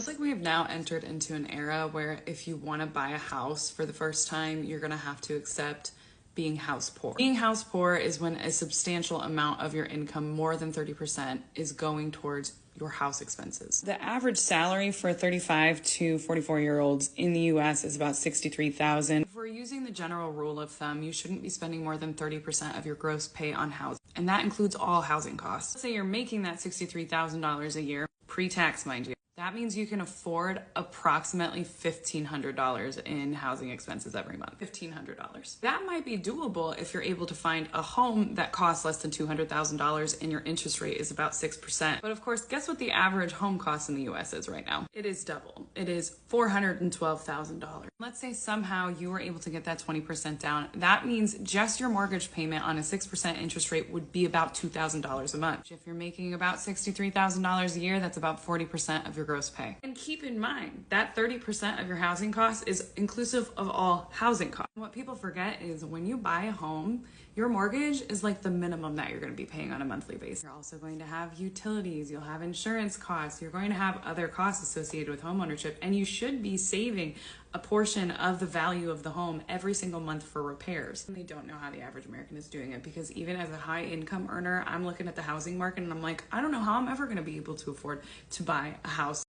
It's like we have now entered into an era where if you want to buy a house for the first time, you're going to have to accept being house poor. Being house poor is when a substantial amount of your income, more than 30%, is going towards your house expenses. The average salary for 35 to 44-year-olds in the US is about $63,000. If we're using the general rule of thumb, you shouldn't be spending more than 30% of your gross pay on housing, and that includes all housing costs. Let's say you're making that $63,000 a year, pre-tax, mind you. That means you can afford approximately $1,500 in housing expenses every month. $1,500. That might be doable if you're able to find a home that costs less than $200,000 and your interest rate is about 6%. But of course, guess what the average home cost in the US is right now? It is double. It is $412,000. Let's say somehow you were able to get that 20% down. That means just your mortgage payment on a 6% interest rate would be about $2,000 a month. If you're making about $63,000 a year, that's about 40% of your gross pay. And keep in mind that 30% of your housing costs is inclusive of all housing costs. What people forget is when you buy a home, your mortgage is like the minimum that you're going to be paying on a monthly basis. You're also going to have utilities, you'll have insurance costs, you're going to have other costs associated with homeownership, and you should be saving a portion of the value of the home every single month for repairs. And they don't know how the average American is doing it, because even as a high income earner, I'm looking at the housing market and I'm like, I don't know how I'm ever going to be able to afford to buy a house